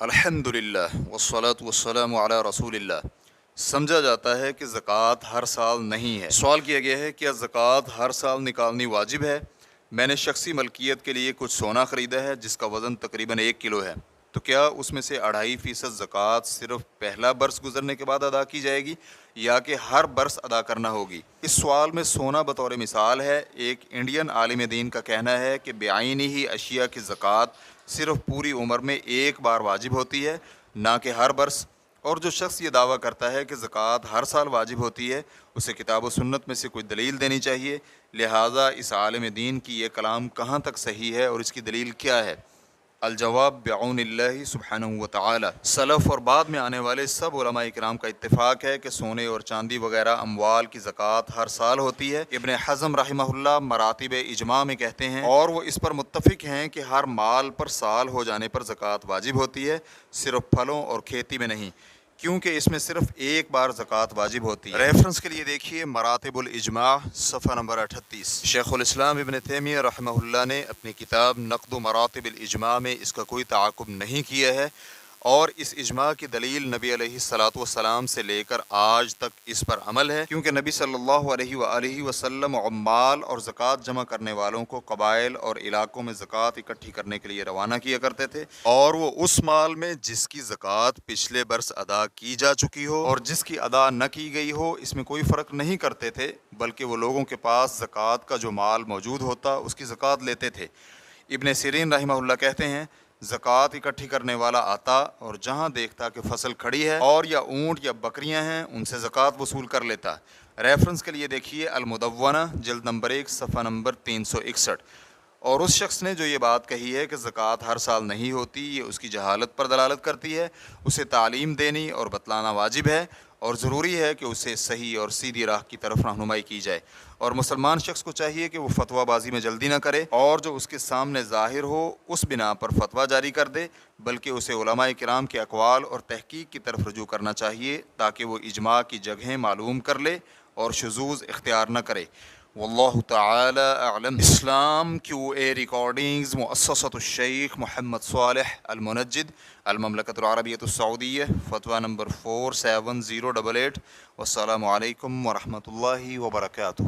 الحمدللہ والصلاة والسلام علی رسول اللہ۔ سمجھا جاتا ہے کہ زکوٰۃ ہر سال نہیں ہے۔ سوال کیا گیا ہے کیا زکوٰۃ ہر سال نکالنی واجب ہے؟ میں نے شخصی ملکیت کے لیے کچھ سونا خریدا ہے جس کا وزن تقریباً 1 کلو ہے، تو کیا اس میں سے 2.5% زکوٰۃ صرف پہلا برس گزرنے کے بعد ادا کی جائے گی یا کہ ہر برس ادا کرنا ہوگی؟ اس سوال میں سونا بطور مثال ہے۔ ایک انڈین عالم دین کا کہنا ہے کہ بعینی ہی اشیاء کی زکوٰۃ صرف پوری عمر میں ایک بار واجب ہوتی ہے، نہ کہ ہر برس۔ اور جو شخص یہ دعویٰ کرتا ہے کہ زکوٰۃ ہر سال واجب ہوتی ہے، اسے کتاب و سنت میں سے کوئی دلیل دینی چاہیے۔ لہٰذا اس عالم دین کی یہ کلام کہاں تک صحیح ہے اور اس کی دلیل کیا ہے؟ الجواب بعون اللہ سبحانہ وتعالی۔ سلف اور بعد میں آنے والے سب علماء کرام کا اتفاق ہے کہ سونے اور چاندی وغیرہ اموال کی زکوٰۃ ہر سال ہوتی ہے۔ ابن حزم رحمہ اللہ مراتب اجماع میں کہتے ہیں اور وہ اس پر متفق ہیں کہ ہر مال پر سال ہو جانے پر زکوٰۃ واجب ہوتی ہے، صرف پھلوں اور کھیتی میں نہیں، کیونکہ اس میں صرف ایک بار زکوٰۃ واجب ہوتی ہے۔ ریفرنس کے لیے دیکھیے مراتب الاجماع صفحہ نمبر 38۔ شیخ الاسلام ابن تیمیہ رحمہ اللہ نے اپنی کتاب نقد و مراتب الاجماع میں اس کا کوئی تعاقب نہیں کیا ہے، اور اس اجماع کی دلیل نبی علیہ الصلاۃ والسلام سے لے کر آج تک اس پر عمل ہے، کیونکہ نبی صلی اللہ علیہ وآلہ وسلم عمال اور زکوٰۃ جمع کرنے والوں کو قبائل اور علاقوں میں زکوٰۃ اکٹھی کرنے کے لیے روانہ کیا کرتے تھے، اور وہ اس مال میں جس کی زکوٰۃ پچھلے برس ادا کی جا چکی ہو اور جس کی ادا نہ کی گئی ہو، اس میں کوئی فرق نہیں کرتے تھے، بلکہ وہ لوگوں کے پاس زکوٰۃ کا جو مال موجود ہوتا اس کی زکوٰۃ لیتے تھے۔ ابن سیرین رحمہ اللہ کہتے ہیں زکوٰۃ اکٹھی کرنے والا آتا اور جہاں دیکھتا کہ فصل کھڑی ہے اور یا اونٹ یا بکریاں ہیں، ان سے زکوٰۃ وصول کر لیتا۔ ریفرنس کے لیے دیکھیے المدونہ جلد نمبر 1 صفحہ نمبر 361۔ اور اس شخص نے جو یہ بات کہی ہے کہ زکوٰۃ ہر سال نہیں ہوتی، یہ اس کی جہالت پر دلالت کرتی ہے۔ اسے تعلیم دینی اور بتلانا واجب ہے، اور ضروری ہے کہ اسے صحیح اور سیدھی راہ کی طرف رہنمائی کی جائے، اور مسلمان شخص کو چاہیے کہ وہ فتویٰ بازی میں جلدی نہ کرے اور جو اس کے سامنے ظاہر ہو اس بنا پر فتویٰ جاری کر دے، بلکہ اسے علماء کرام کے اقوال اور تحقیق کی طرف رجوع کرنا چاہیے تاکہ وہ اجماع کی جگہیں معلوم کر لے اور شذوذ اختیار نہ کرے۔ واللہ تعالی اعلم۔ اسلام کیو اے ریکارڈنگز مؤسسۃ الشیخ محمد صالح المنجد، المملکۃ العربیۃ السعودیہ، فتویٰ نمبر 470888۔ والسلام علیکم ورحمۃ اللہ وبرکاتہ۔